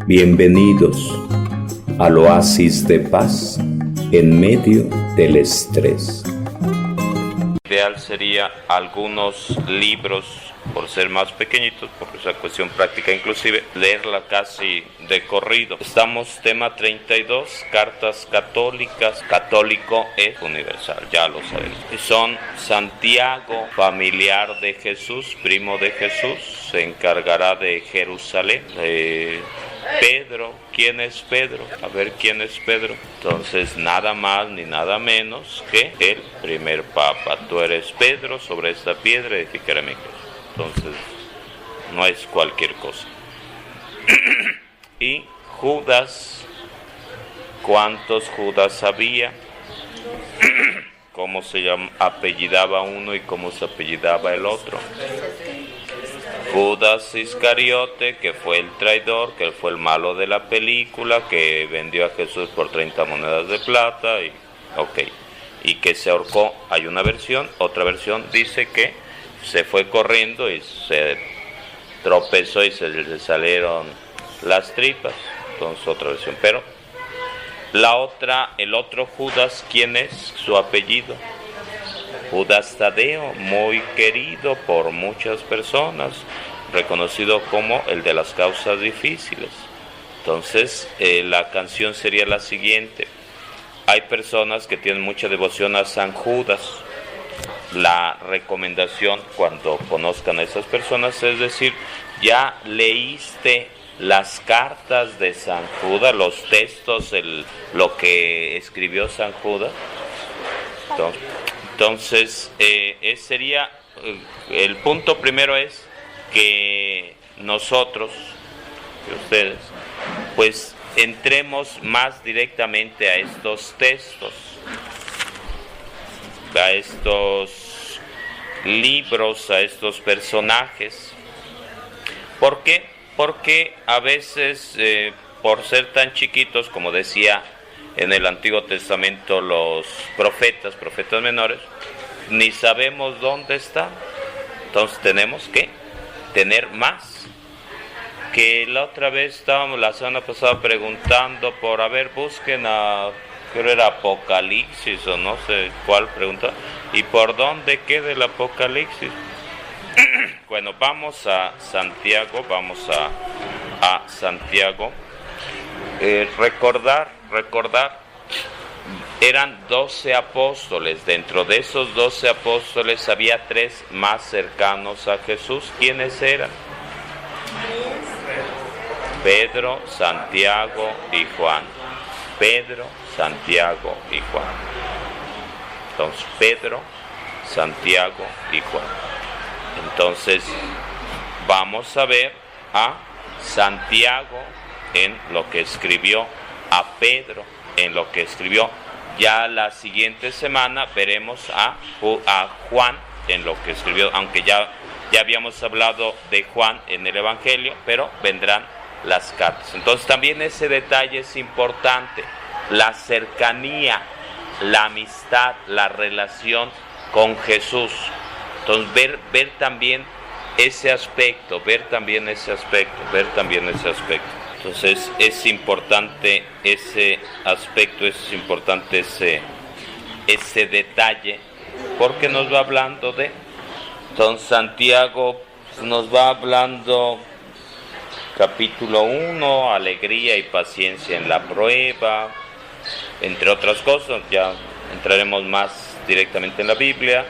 Bienvenidos al oasis de paz en medio del estrés. Ideal sería algunos libros, por ser más pequeñitos, por esa cuestión práctica inclusive, leerla casi de corrido. Estamos tema 32, cartas católicas. Católico es universal, ya lo sabemos. Son Santiago, familiar de Jesús, primo de Jesús, se encargará de Jerusalén. Pedro, ¿quién es Pedro? A ver, ¿quién es Pedro? Entonces, nada más ni nada menos que el primer papa. Tú eres Pedro, sobre esta piedra edificaré mi iglesia. Entonces, no es cualquier cosa. Y Judas, ¿cuántos Judas había? ¿Cómo se apellidaba uno y cómo se apellidaba el otro? Judas Iscariote, que fue el traidor, que fue el malo de la película, que vendió a Jesús por 30 monedas de plata, y que se ahorcó. Hay una versión, otra versión dice que se fue corriendo y se tropezó y se le salieron las tripas. Entonces otra versión, pero el otro Judas, ¿quién es? Su apellido. Judas Tadeo, muy querido por muchas personas, reconocido como el de las causas difíciles. Entonces, la canción sería la siguiente. Hay personas que tienen mucha devoción a San Judas. La recomendación cuando conozcan a esas personas es decir, ¿ya leíste las cartas de San Judas, los textos, lo que escribió San Judas? Entonces, sería el punto primero es que nosotros, que ustedes, pues entremos más directamente a estos textos, a estos libros, a estos personajes. ¿Por qué? Porque a veces, por ser tan chiquitos, como decía en el Antiguo Testamento los profetas menores, ni sabemos dónde están. Entonces tenemos que tener más. Que la otra vez estábamos la semana pasada preguntando busquen creo era Apocalipsis o no sé cuál pregunta, y por dónde queda el Apocalipsis. Bueno, vamos a Santiago, a Santiago. Recordar, eran 12 apóstoles. Dentro de esos 12 apóstoles había 3 más cercanos a Jesús. ¿Quiénes eran? Pedro, Santiago y Juan. Pedro, Santiago y Juan. Entonces, Pedro, Santiago y Juan. Entonces, vamos a ver a Santiago en lo que escribió, a Pedro en lo que escribió. Ya la siguiente semana veremos a Juan en lo que escribió, aunque ya habíamos hablado de Juan en el Evangelio, pero vendrán las cartas. Entonces también ese detalle es importante, la cercanía, la amistad, la relación con Jesús. Entonces ver también ese aspecto, Entonces es importante ese aspecto, es importante ese detalle, porque nos va hablando de... Entonces Santiago nos va hablando, capítulo 1, alegría y paciencia en la prueba, entre otras cosas. Ya entraremos más directamente en la Biblia.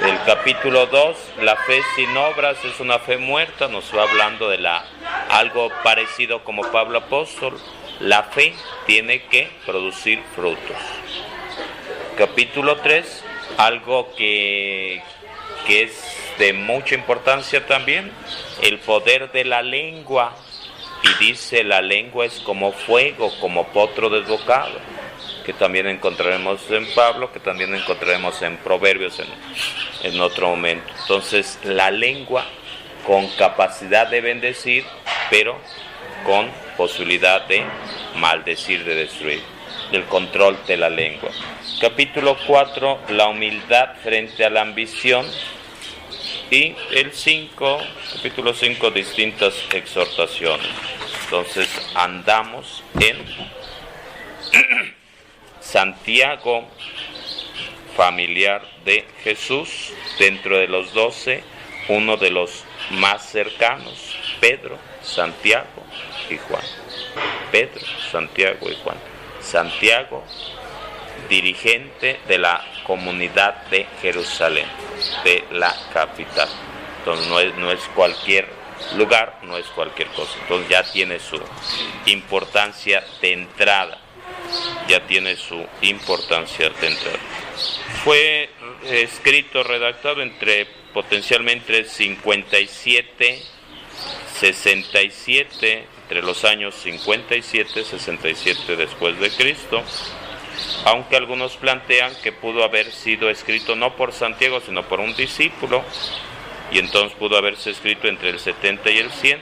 El capítulo 2, la fe sin obras es una fe muerta, nos va hablando de algo parecido como Pablo apóstol. La fe tiene que producir frutos. Capítulo 3, algo que es de mucha importancia también, el poder de la lengua. Y dice, la lengua es como fuego, como potro desbocado, que también encontraremos en Pablo, que también encontraremos en Proverbios en otro momento. Entonces, la lengua con capacidad de bendecir, pero con posibilidad de maldecir, de destruir. El control de la lengua. Capítulo 4, la humildad frente a la ambición. Y el 5, capítulo 5, distintas exhortaciones. Entonces andamos en Santiago, familiar de Jesús, dentro de los 12, uno de los más cercanos, Pedro, Santiago y Juan. Pedro, Santiago y Juan. Santiago, dirigente de la comunidad de Jerusalén, de la capital. Entonces no es cualquier lugar, no es cualquier cosa. Entonces ya tiene su importancia de entrada. Fue escrito, redactado potencialmente 57, 67, entre los años 57 y 67 después de Cristo, aunque algunos plantean que pudo haber sido escrito no por Santiago, sino por un discípulo, y entonces pudo haberse escrito entre el 70 y el 100,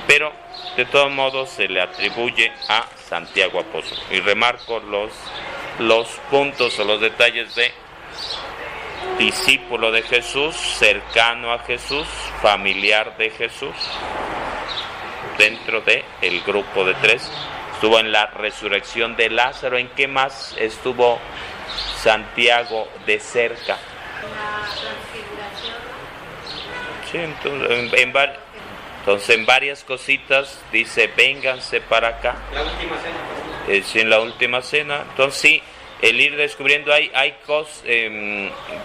pero de todos modos se le atribuye a Santiago apóstol. Y remarco los puntos o los detalles de discípulo de Jesús, cercano a Jesús, familiar de Jesús, dentro del grupo de 3. Estuvo en la resurrección de Lázaro. ¿En qué más estuvo Santiago de cerca? Sí, entonces en varias cositas dice, vénganse para acá. La última cena. Sí, en la última cena. Entonces sí, el ir descubriendo, hay cosas,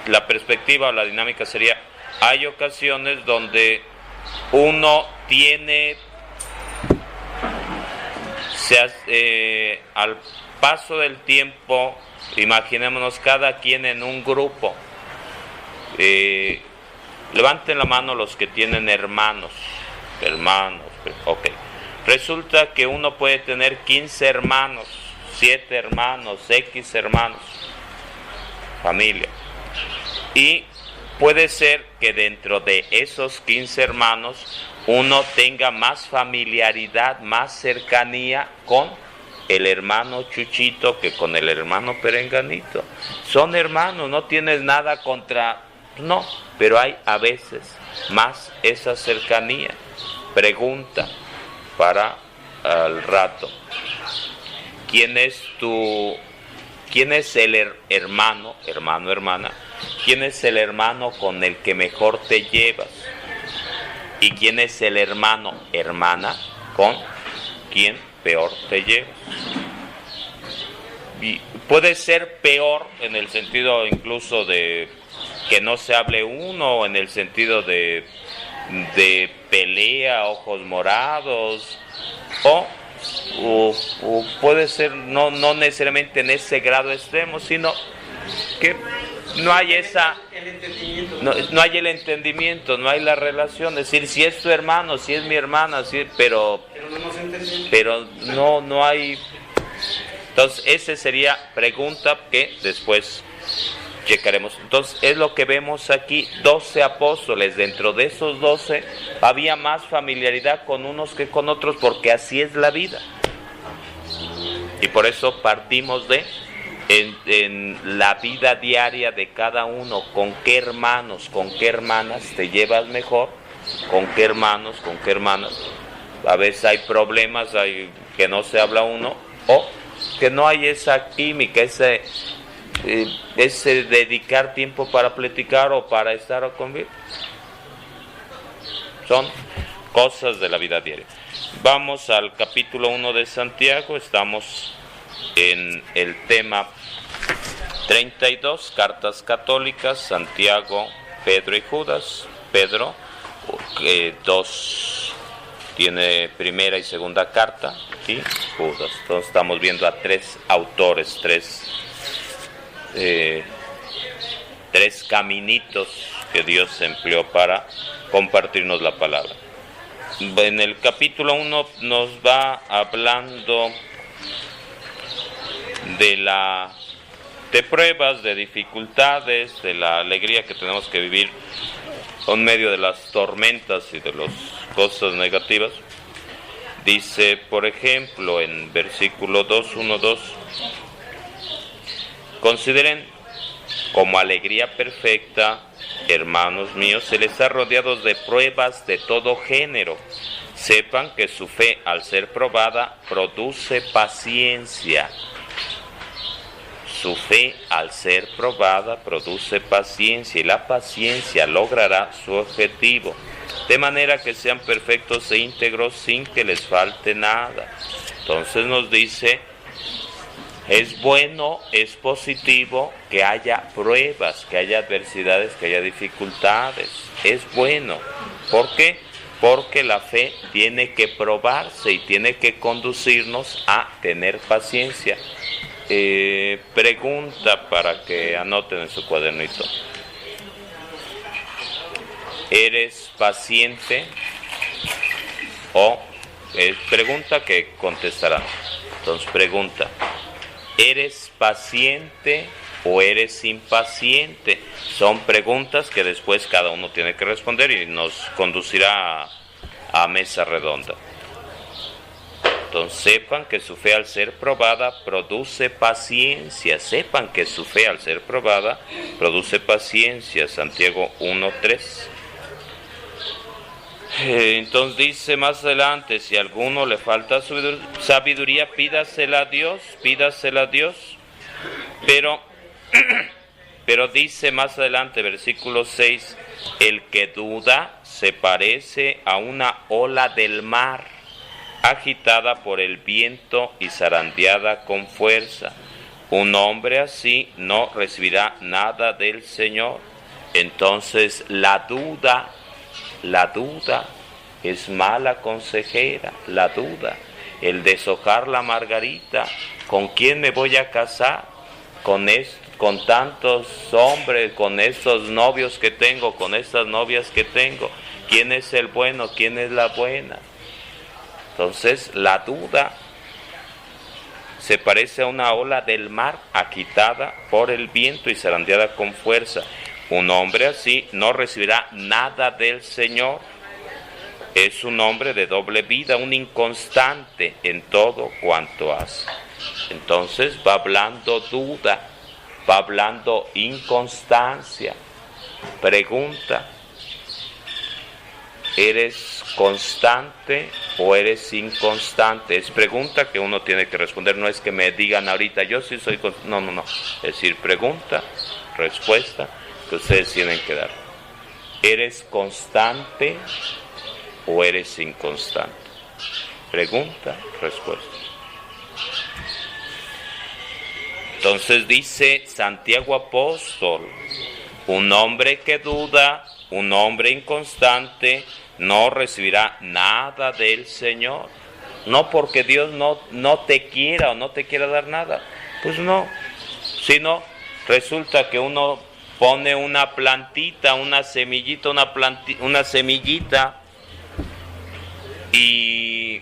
la perspectiva o la dinámica sería, hay ocasiones donde uno tiene, al paso del tiempo, imaginémonos cada quien en un grupo, levanten la mano los que tienen hermanos, ok. Resulta que uno puede tener 15 hermanos, 7 hermanos, X hermanos, familia. Y puede ser que dentro de esos 15 hermanos uno tenga más familiaridad, más cercanía con el hermano Chuchito que con el hermano Perenganito. Son hermanos, no tienes nada contra, no, pero hay a veces más esa cercanía. Pregunta para al rato. ¿Quién es el hermano, hermana? ¿Quién es el hermano con el que mejor te llevas? ¿Y quién es el hermano, hermana, con quien peor te llevas? Y puede ser peor en el sentido incluso de que no se hable uno, en el sentido de pelea, ojos morados, o puede ser no necesariamente en ese grado extremo, sino que no hay no hay el entendimiento, no hay la relación, es decir, si es tu hermano, si es mi hermana, pero no hay. Entonces esa sería pregunta que después checaremos. Entonces es lo que vemos aquí, 12 apóstoles. Dentro de esos 12 había más familiaridad con unos que con otros, porque así es la vida. Y por eso partimos en la vida diaria de cada uno, con qué hermanos, con qué hermanas te llevas mejor, con qué hermanos, con qué hermanas. A veces hay problemas, hay que no se habla uno, o que no hay esa química, ese dedicar tiempo para platicar o para estar o convivir. Son cosas de la vida diaria. Vamos al capítulo 1 de Santiago, estamos en el tema 32, cartas católicas, Santiago, Pedro y Judas. Pedro, 2 tiene primera y segunda carta, y Judas. Entonces estamos viendo a 3 autores, 3 caminitos que Dios empleó para compartirnos la palabra. En el capítulo 1 nos va hablando de pruebas, de dificultades, de la alegría que tenemos que vivir en medio de las tormentas y de las cosas negativas. Dice, por ejemplo, en versículo 2:1-2, consideren como alegría perfecta, hermanos míos, el estar rodeados de pruebas de todo género, Sepan que su fe, al ser probada, produce paciencia. Su fe, al ser probada, produce paciencia, y la paciencia logrará su objetivo, de manera que sean perfectos e íntegros sin que les falte nada. Entonces nos dice, es bueno, es positivo que haya pruebas, que haya adversidades, que haya dificultades. Es bueno. ¿Por qué? Porque la fe tiene que probarse y tiene que conducirnos a tener paciencia. Pregunta para que anoten en su cuadernito. ¿Eres paciente? O pregunta que contestarán. Entonces pregunta, ¿eres paciente o eres impaciente? Son preguntas que después cada uno tiene que responder y nos conducirá a mesa redonda. Entonces sepan que su fe, al ser probada, produce paciencia. Sepan que su fe, al ser probada, produce paciencia. Santiago 1:3. Entonces dice más adelante, si a alguno le falta sabiduría, pídasela a Dios. Pero dice más adelante, versículo 6, el que duda se parece a una ola del mar, agitada por el viento y zarandeada con fuerza. Un hombre así no recibirá nada del Señor. Entonces la duda es mala consejera. La duda, el deshojar la margarita, ¿con quién me voy a casar? Con tantos hombres, con estos novios que tengo, con estas novias que tengo, ¿quién es el bueno? ¿Quién es la buena? Entonces la duda se parece a una ola del mar agitada por el viento y zarandeada con fuerza. Un hombre así no recibirá nada del Señor. Es un hombre de doble vida, un inconstante en todo cuanto hace. Entonces va hablando duda, va hablando inconstancia. Pregunta, ¿eres constante o eres inconstante? Es pregunta que uno tiene que responder, no es que me digan ahorita, yo sí soy constante. No. Es decir, pregunta, respuesta, que ustedes tienen que dar. ¿Eres constante o eres inconstante? Pregunta, respuesta. Entonces dice Santiago apóstol, un hombre que duda, un hombre inconstante, no recibirá nada del Señor. No porque Dios no te quiera o no te quiera dar nada, pues no, sino resulta que uno pone una plantita, una semillita, una semillita y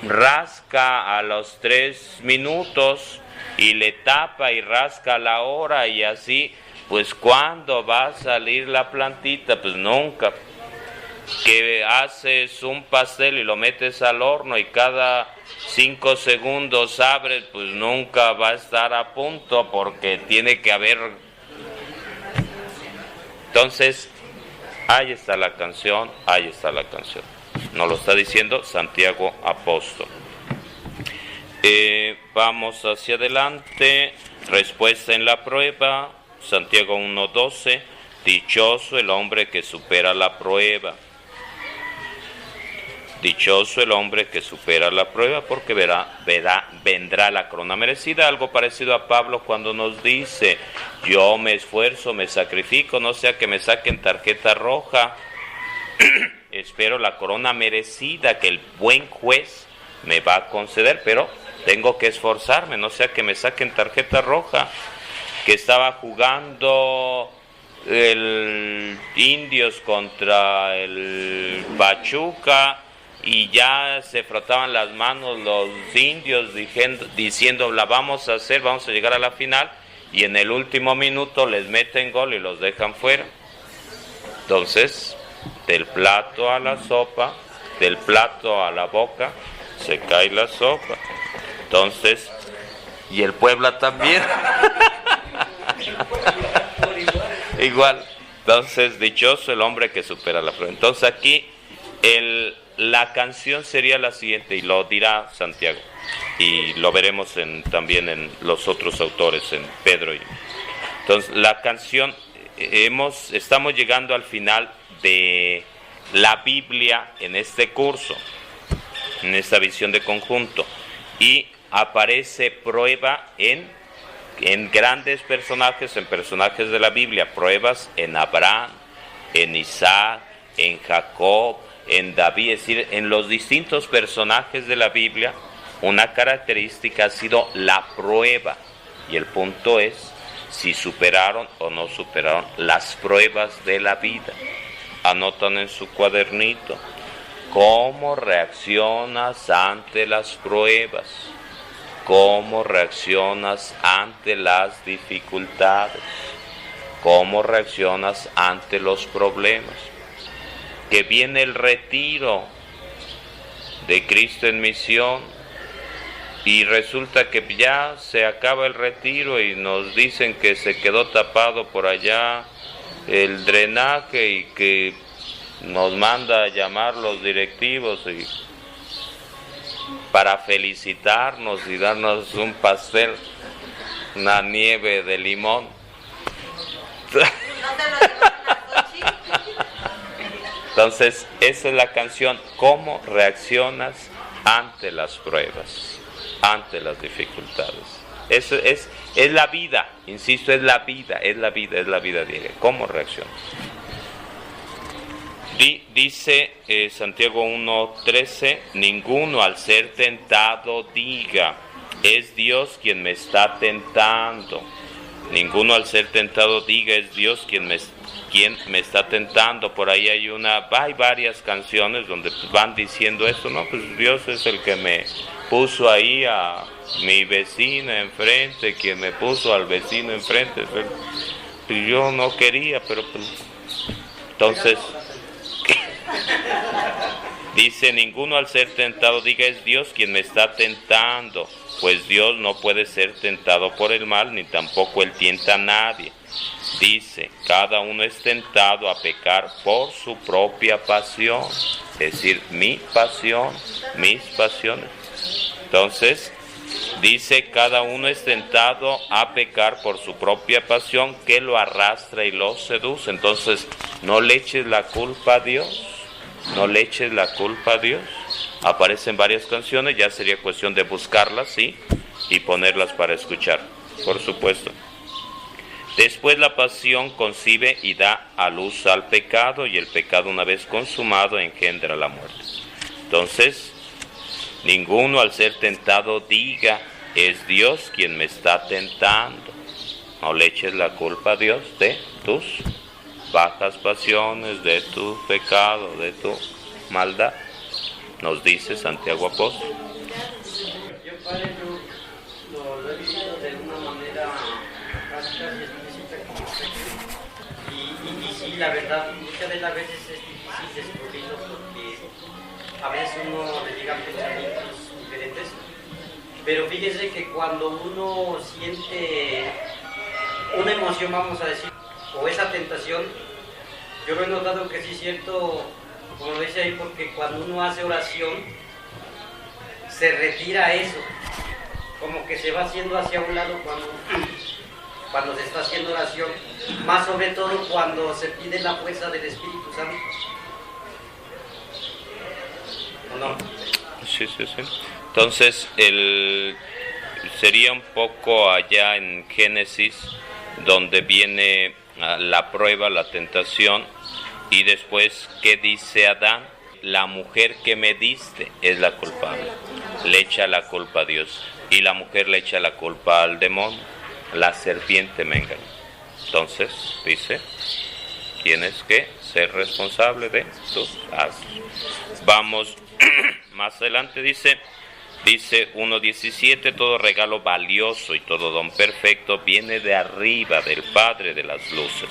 rasca a los 3 minutos y le tapa y rasca a la hora y así, pues ¿cuándo va a salir la plantita? Pues nunca. Que haces un pastel y lo metes al horno y cada 5 segundos abres, pues nunca va a estar a punto porque tiene que haber. Entonces, ahí está la canción. Nos lo está diciendo Santiago apóstol. Vamos hacia adelante. Respuesta en la prueba. Santiago 1:12. Dichoso el hombre que supera la prueba. Dichoso el hombre que supera la prueba, porque vendrá la corona merecida. Algo parecido a Pablo cuando nos dice, yo me esfuerzo, me sacrifico, no sea que me saquen tarjeta roja. Espero la corona merecida que el buen juez me va a conceder, pero tengo que esforzarme, no sea que me saquen tarjeta roja. Que estaba jugando el Indios contra el Pachuca y ya se frotaban las manos los indios diciendo la vamos a hacer, vamos a llegar a la final, y en el último minuto les meten gol y los dejan fuera. Entonces, del plato a la sopa, del plato a la boca, se cae la sopa. Entonces, y el Puebla también. Igual. Entonces, dichoso el hombre que supera la prueba. Entonces aquí la canción sería la siguiente, y lo dirá Santiago, y lo veremos también en los otros autores, en Pedro. Entonces, la canción, estamos llegando al final de la Biblia en este curso, en esta visión de conjunto, y aparece prueba en grandes personajes, en personajes de la Biblia, pruebas en Abraham, en Isaac, en Jacob, en David, es decir, en los distintos personajes de la Biblia. Una característica ha sido la prueba, y el punto es si superaron o no superaron las pruebas de la vida. Anotan en su cuadernito: ¿cómo reaccionas ante las pruebas? ¿Cómo reaccionas ante las dificultades? ¿Cómo reaccionas ante los problemas? Que viene el retiro de Cristo en Misión y resulta que ya se acaba el retiro y nos dicen que se quedó tapado por allá el drenaje y que nos manda a llamar los directivos para felicitarnos y darnos un pastel, una nieve de limón. Entonces, esa es la canción. ¿Cómo reaccionas ante las pruebas, ante las dificultades? Eso es la vida, insisto, es la vida diaria. ¿Cómo reaccionas? Dice Santiago 1:13: ninguno al ser tentado diga, es Dios quien me está tentando. Ninguno al ser tentado diga, es Dios quien me está tentando. Por ahí hay varias canciones donde van diciendo esto, no, pues Dios es el que me puso ahí a mi vecina enfrente, quien me puso al vecino enfrente. Yo no quería, pero pues... Entonces, dice: ninguno al ser tentado diga, es Dios quien me está tentando, pues Dios no puede ser tentado por el mal, ni tampoco él tienta a nadie. Dice: cada uno es tentado a pecar por su propia pasión, es decir, mi pasión, mis pasiones. Entonces, dice: cada uno es tentado a pecar por su propia pasión, que lo arrastra y lo seduce. Entonces, no le eches la culpa a Dios, no le eches la culpa a Dios. Aparecen varias canciones, ya sería cuestión de buscarlas, ¿sí? Y ponerlas para escuchar, por supuesto. Después la pasión concibe y da a luz al pecado, y el pecado, una vez consumado, engendra la muerte. Entonces, ninguno al ser tentado diga, es Dios quien me está tentando. No le eches la culpa a Dios de tus bajas pasiones, de tu pecado, de tu maldad, nos dice Santiago Apóstol. Yo, padre, lo he visto de una manera práctica y explícita como usted. Y sí, la verdad, muchas de las veces es difícil descubrirlo porque a veces uno le llegan pensamientos diferentes. Pero fíjese que cuando uno siente una emoción, vamos a decir, o esa tentación, yo lo he notado que sí es cierto, como lo dice ahí, porque cuando uno hace oración, se retira eso, como que se va haciendo hacia un lado cuando se está haciendo oración, más sobre todo cuando se pide la fuerza del Espíritu Santo. ¿O no? Sí. Entonces, sería un poco allá en Génesis, donde viene la prueba, la tentación, y después, ¿qué dice Adán? La mujer que me diste es la culpable. Le echa la culpa a Dios. Y la mujer le echa la culpa al demonio. La serpiente me engañó. Entonces, dice, tienes que ser responsable de tus actos. Vamos, más adelante dice 1:17, todo regalo valioso y todo don perfecto viene de arriba, del Padre de las luces.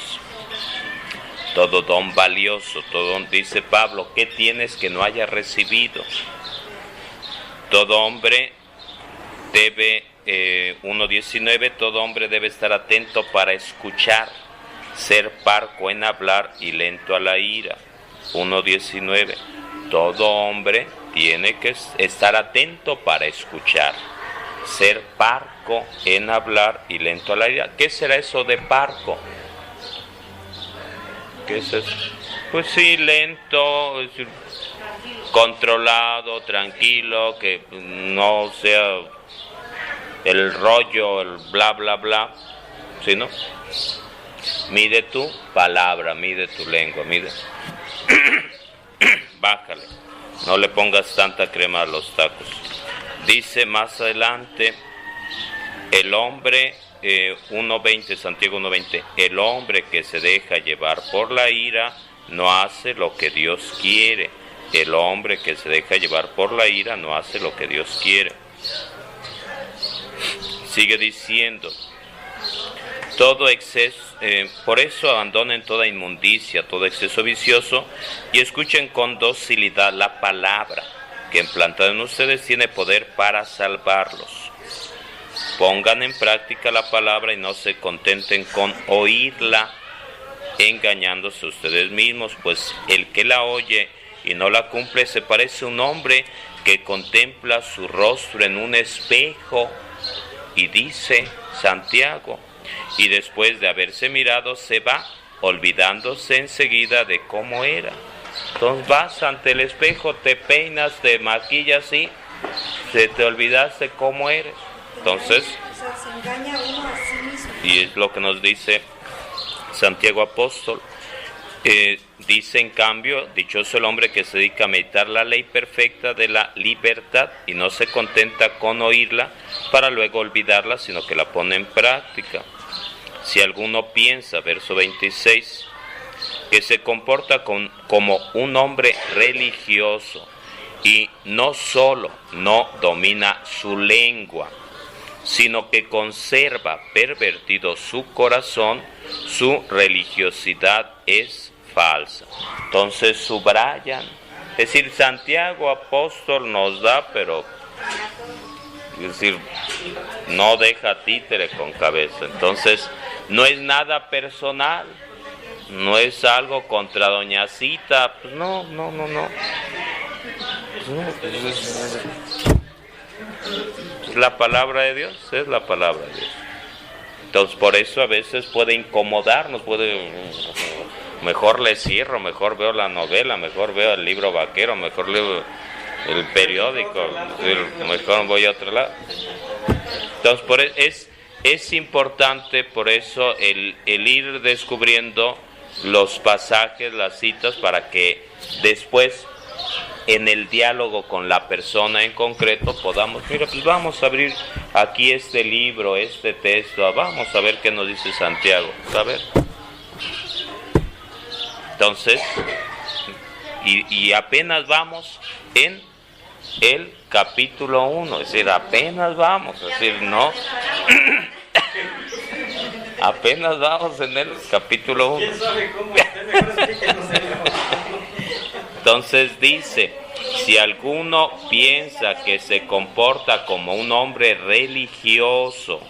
Todo don valioso, todo don, dice Pablo, ¿qué tienes que no hayas recibido? Todo hombre debe, 1:19, todo hombre debe estar atento para escuchar, ser parco en hablar y lento a la ira. 1:19. todo hombre tiene que estar atento para escuchar, ser parco en hablar y lento a la ira. ¿Qué será eso de parco? ¿Qué es eso? Pues sí, lento, es decir, controlado, tranquilo, que no sea el rollo, el bla bla bla, ¿sí, no? Mide tu palabra, mide tu lengua, mide. Bájale, no le pongas tanta crema a los tacos. Dice más adelante, el hombre, 1.20, Santiago 1.20, el hombre que se deja llevar por la ira no hace lo que Dios quiere. El hombre que se deja llevar por la ira no hace lo que Dios quiere. Sigue diciendo, todo exceso, por eso abandonen toda inmundicia, todo exceso vicioso, y escuchen con docilidad la palabra, que implantada en ustedes tiene poder para salvarlos. Pongan en práctica la palabra y no se contenten con oírla, engañándose ustedes mismos, pues el que la oye y no la cumple se parece a un hombre que contempla su rostro en un espejo y dice, Santiago, y después de haberse mirado se va, olvidándose enseguida de cómo era. Entonces vas ante el espejo, te peinas, te maquillas y se te olvidaste cómo eres. Entonces, se engaña uno a sí mismo. Y es lo que nos dice Santiago Apóstol. Dice en cambio, dichoso el hombre que se dedica a meditar la ley perfecta de la libertad y no se contenta con oírla para luego olvidarla, sino que la pone en práctica. Si alguno piensa, verso 26, que se comporta como un hombre religioso y no solo no domina su lengua, sino que conserva pervertido su corazón, su religiosidad es falsa. Entonces subrayan, es decir, Santiago Apóstol nos da, pero es decir, no deja títere con cabeza. Entonces no es nada personal, no es algo contra doña Cita, pues no. Es la palabra de Dios, es la palabra de Dios. Entonces por eso a veces puede incomodarnos, mejor le cierro, mejor veo la novela, mejor veo el libro vaquero, mejor leo el periódico, mejor voy a otro lado. Entonces es importante por eso el ir descubriendo los pasajes, las citas, para que después en el diálogo con la persona en concreto podamos, mira, pues vamos a abrir aquí este libro, este texto, vamos a ver qué nos dice Santiago, a ver. Entonces, y apenas vamos en el capítulo 1, es decir, apenas vamos, es decir, no, apenas vamos en el capítulo 1. Entonces dice, si alguno piensa que se comporta como un hombre religioso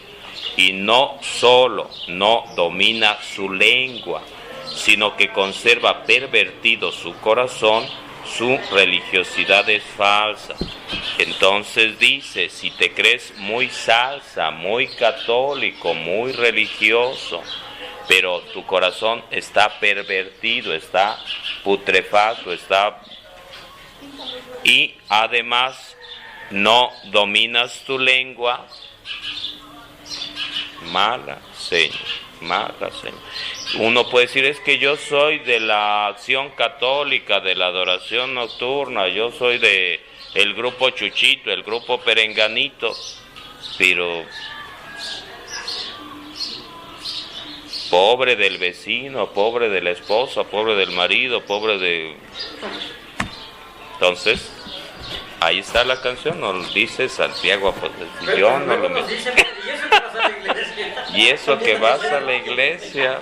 y no solo no domina su lengua, sino que conserva pervertido su corazón, su religiosidad es falsa. Entonces dice, si te crees muy salsa, muy católico, muy religioso, pero tu corazón está pervertido, está putrefacto, y además no dominas tu lengua, mala seña. Uno puede decir, es que yo soy de la Acción Católica, de la adoración nocturna, yo soy de el grupo Chuchito, el grupo Perenganito, pero pobre del vecino, pobre de la esposa, pobre del marido, pobre de... Entonces, ahí está la canción, nos dice Santiago, pues, yo no lo metí. Y eso que vas a la iglesia.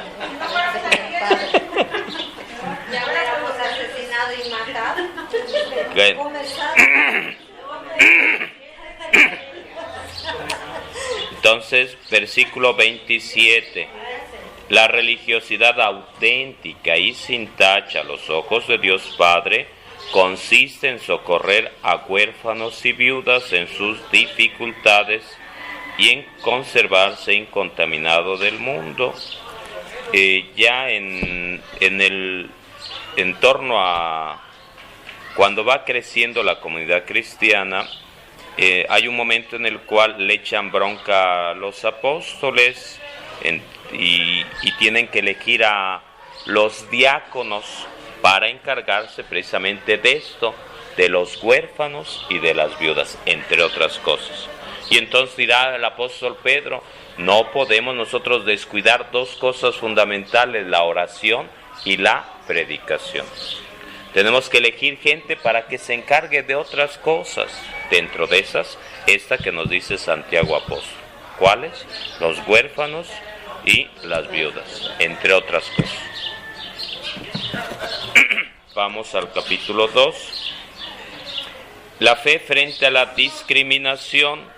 Y ahora somos asesinado y matado. Entonces, versículo 27. La religiosidad auténtica y sin tacha a los ojos de Dios Padre consiste en socorrer a huérfanos y viudas en sus dificultades y en conservarse incontaminado del mundo. Ya en torno a cuando va creciendo la comunidad cristiana, hay un momento en el cual le echan bronca a los apóstoles y tienen que elegir a los diáconos para encargarse precisamente de esto, de los huérfanos y de las viudas, entre otras cosas. Y entonces dirá el apóstol Pedro, no podemos nosotros descuidar dos cosas fundamentales, la oración y la predicación. Tenemos que elegir gente para que se encargue de otras cosas, dentro de esas, esta que nos dice Santiago Apóstol. ¿Cuáles? Los huérfanos y las viudas, entre otras cosas. Vamos al capítulo 2. La fe frente a la discriminación.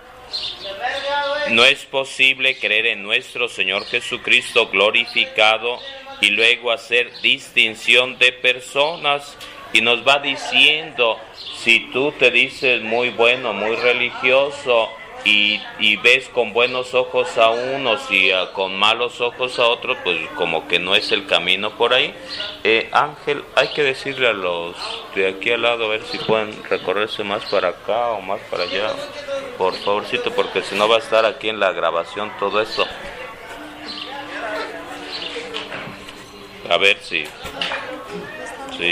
No es posible creer en nuestro Señor Jesucristo glorificado y luego hacer distinción de personas. Y nos va diciendo, si tú te dices muy bueno, muy religioso, y ves con buenos ojos a unos y con malos ojos a otros, pues como que no es el camino por ahí. Ángel, hay que decirle a los de aquí al lado a ver si pueden recorrerse más para acá o más para allá, por favorcito, porque si no va a estar aquí en la grabación todo eso. A ver si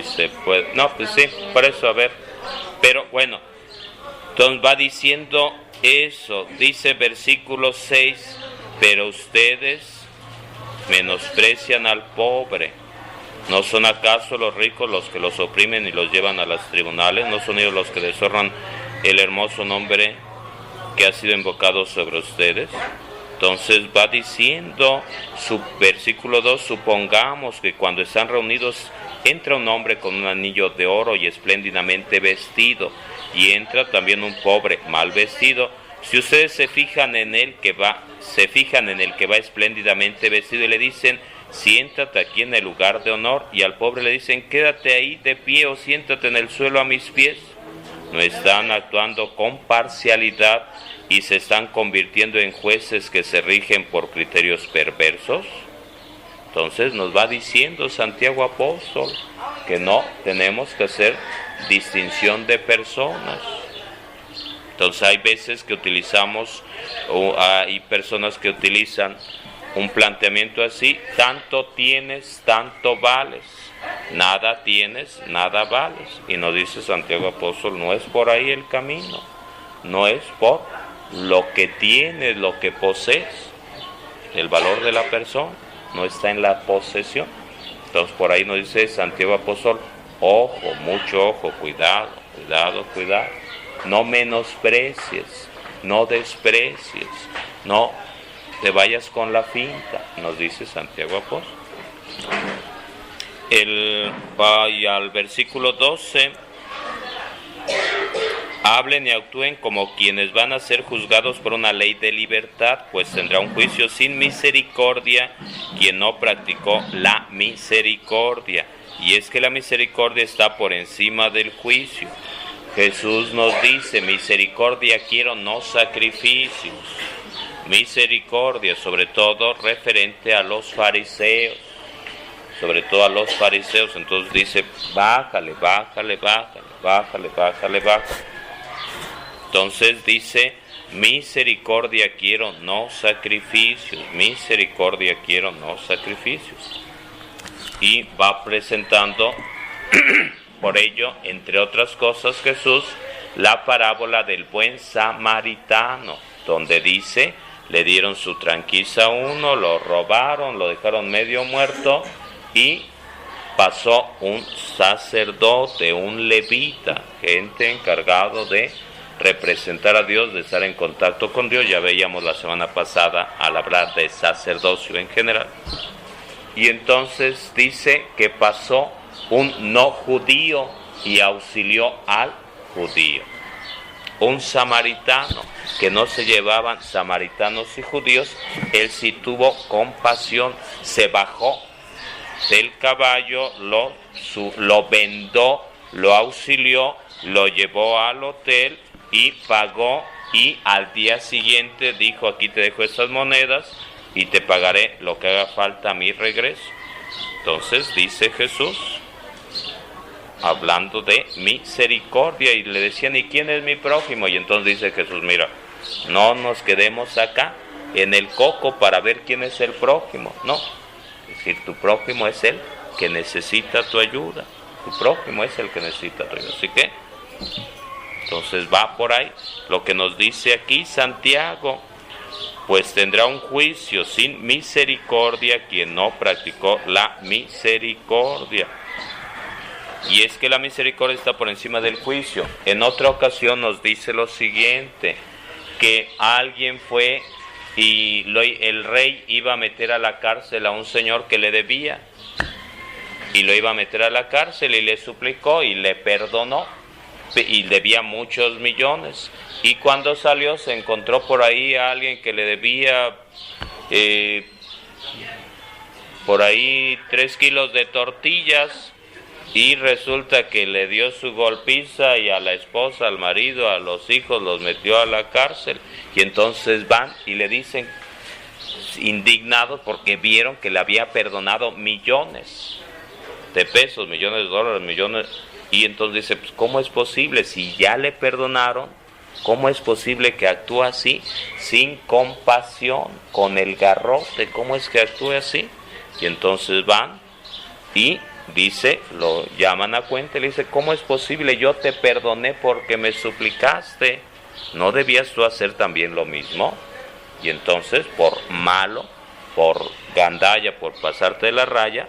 se puede. No, pues sí, por eso, a ver. Pero bueno, entonces va diciendo eso, dice versículo 6, pero ustedes menosprecian al pobre. ¿No son acaso los ricos los que los oprimen y los llevan a los tribunales? ¿No son ellos los que deshonran el hermoso nombre que ha sido invocado sobre ustedes? Entonces va diciendo su versículo 2, supongamos que cuando están reunidos entra un hombre con un anillo de oro y espléndidamente vestido, y entra también un pobre mal vestido. Si ustedes se fijan en el que va espléndidamente vestido y le dicen, siéntate aquí en el lugar de honor, y al pobre le dicen, quédate ahí de pie o siéntate en el suelo a mis pies, ¿no están actuando con parcialidad y se están convirtiendo en jueces que se rigen por criterios perversos? Entonces nos va diciendo Santiago Apóstol que no tenemos que hacer distinción de personas. Entonces hay veces que utilizamos, hay personas que utilizan un planteamiento así, tanto tienes, tanto vales, nada tienes, nada vales. Y nos dice Santiago Apóstol, no es por ahí el camino, no es por lo que tienes, lo que posees. El valor de la persona no está en la posesión. Entonces por ahí nos dice Santiago Apóstol, ojo, mucho ojo, cuidado, cuidado, cuidado. No menosprecies, no desprecies, no te vayas con la finta, nos dice Santiago Apóstol. Vaya al versículo 12. Hablen y actúen como quienes van a ser juzgados por una ley de libertad, pues tendrá un juicio sin misericordia quien no practicó la misericordia. Y es que la misericordia está por encima del juicio. Jesús nos dice, misericordia quiero, no sacrificios. Misericordia, sobre todo referente a los fariseos. Sobre todo a los fariseos. Entonces dice, bájale, bájale, bájale, bájale, bájale, bájale. Entonces dice, misericordia quiero, no sacrificios. Misericordia quiero, no sacrificios. Y va presentando, por ello, entre otras cosas, Jesús, la parábola del buen samaritano, donde dice, le dieron su tranquiza a uno, lo robaron, lo dejaron medio muerto, y pasó un sacerdote, un levita, gente encargado de representar a Dios, de estar en contacto con Dios. Ya veíamos la semana pasada al hablar de sacerdocio en general. Y entonces dice que pasó un no judío y auxilió al judío. Un samaritano, que no se llevaban samaritanos y judíos, él sí tuvo compasión, se bajó del caballo, lo vendó lo auxilió, lo llevó al hotel y pagó, y al día siguiente dijo: aquí te dejo estas monedas y te pagaré lo que haga falta a mi regreso. Entonces dice Jesús, hablando de misericordia, y le decían: ¿y quién es mi prójimo? Y entonces dice Jesús: mira, no nos quedemos acá en el coco para ver quién es el prójimo. No, es decir, tu prójimo es el que necesita tu ayuda. Tu prójimo es el que necesita tu ayuda. Así que, entonces va por ahí lo que nos dice aquí Santiago: pues tendrá un juicio sin misericordia quien no practicó la misericordia. Y es que la misericordia está por encima del juicio. En otra ocasión nos dice lo siguiente, que alguien fue y el rey iba a meter a la cárcel a un señor que le debía, y lo iba a meter a la cárcel, y le suplicó y le perdonó, y debía muchos millones. Y cuando salió se encontró por ahí a alguien que le debía por ahí 3 kilos de tortillas, y resulta que le dio su golpiza, y a la esposa, al marido, a los hijos los metió a la cárcel. Y entonces van y le dicen, indignados, porque vieron que le había perdonado millones de pesos, millones de dólares, millones. Y entonces dice: pues ¿cómo es posible? Si ya le perdonaron, ¿cómo es posible que actúe así, sin compasión, con el garrote? ¿Cómo es que actúe así? Y entonces van y dice, lo llaman a cuenta y le dice: ¿cómo es posible? Yo te perdoné porque me suplicaste. ¿No debías tú hacer también lo mismo? Y entonces, por malo, por gandalla, por pasarte de la raya,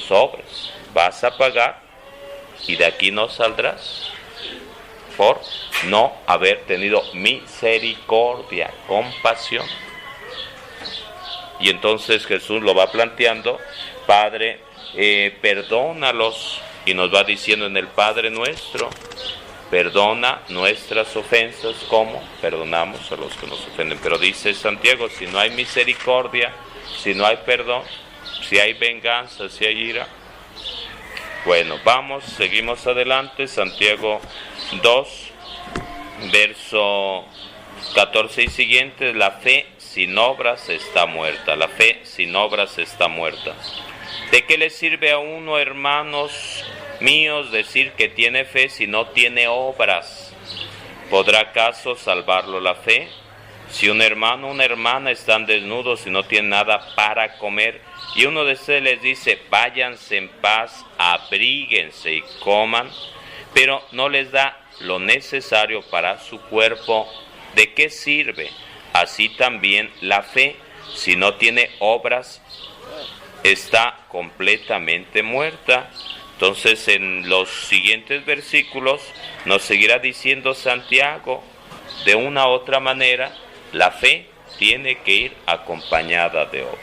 sobres, vas a pagar y de aquí no saldrás, por no haber tenido misericordia, compasión. Y entonces Jesús lo va planteando: Padre, perdónalos, y nos va diciendo en el Padre Nuestro: perdona nuestras ofensas como perdonamos a los que nos ofenden. Pero dice Santiago: si no hay misericordia, si no hay perdón, si hay venganza, si hay ira. Bueno, seguimos adelante. Santiago 2, verso 14 y siguientes: la fe sin obras está muerta. La fe sin obras está muerta. ¿De qué le sirve a uno, hermanos míos, decir que tiene fe si no tiene obras? ¿Podrá acaso salvarlo la fe? Si un hermano o una hermana están desnudos y no tienen nada para comer, y uno de ustedes les dice: váyanse en paz, abríguense y coman, pero no les da lo necesario para su cuerpo, ¿de qué sirve? Así también la fe, si no tiene obras, está completamente muerta. Entonces, en los siguientes versículos nos seguirá diciendo Santiago, de una u otra manera, la fe tiene que ir acompañada de obras.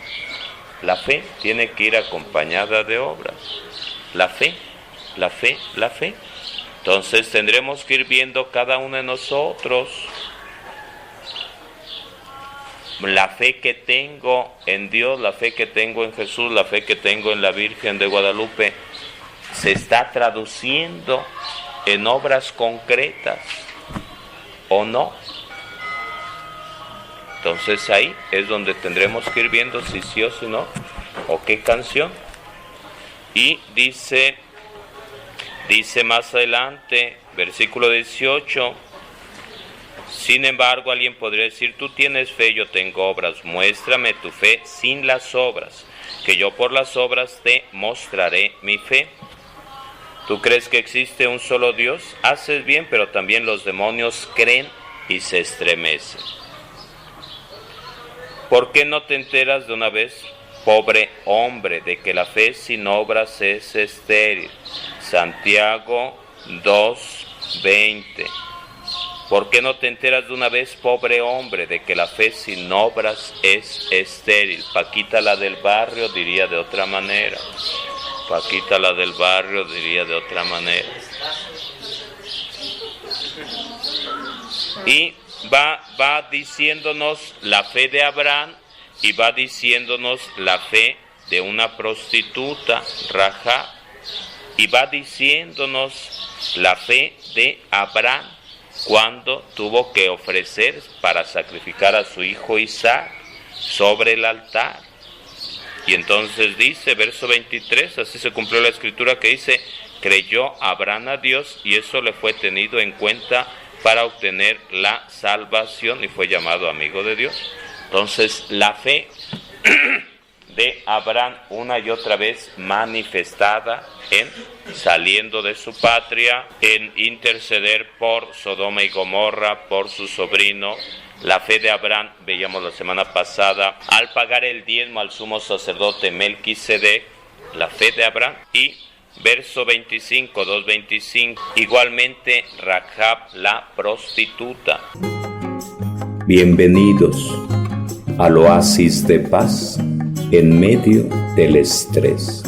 La fe tiene que ir acompañada de obras. La fe, la fe, la fe. Entonces tendremos que ir viendo cada uno de nosotros la fe que tengo en Dios, la fe que tengo en Jesús, la fe que tengo en la Virgen de Guadalupe, se está traduciendo en obras concretas o no. Entonces ahí es donde tendremos que ir viendo si sí o si no, o qué canción. Y dice más adelante, versículo 18: sin embargo, alguien podría decir: tú tienes fe, yo tengo obras. Muéstrame tu fe sin las obras, que yo por las obras te mostraré mi fe. ¿Tú crees que existe un solo Dios? Haces bien, pero también los demonios creen y se estremecen. ¿Por qué no te enteras de una vez, pobre hombre, de que la fe sin obras es estéril? Santiago 2:20. ¿Por qué no te enteras de una vez, pobre hombre, de que la fe sin obras es estéril? Paquita, la del barrio, diría de otra manera. Paquita, la del barrio, diría de otra manera. Y va diciéndonos la fe de Abraham, y va diciéndonos la fe de una prostituta, Rahab. Y va diciéndonos la fe de Abraham cuando tuvo que ofrecer para sacrificar a su hijo Isaac sobre el altar. Y entonces dice, verso 23, así se cumplió la escritura que dice, creyó Abraham a Dios y eso le fue tenido en cuenta para obtener la salvación y fue llamado amigo de Dios. Entonces la fe de Abraham una y otra vez manifestada en saliendo de su patria, en interceder por Sodoma y Gomorra, por su sobrino. La fe de Abraham, veíamos la semana pasada, al pagar el diezmo al sumo sacerdote Melquisedec, la fe de Abraham. Y verso 25, 2:25, igualmente Rahab la prostituta. Bienvenidos al oasis de paz en medio del estrés.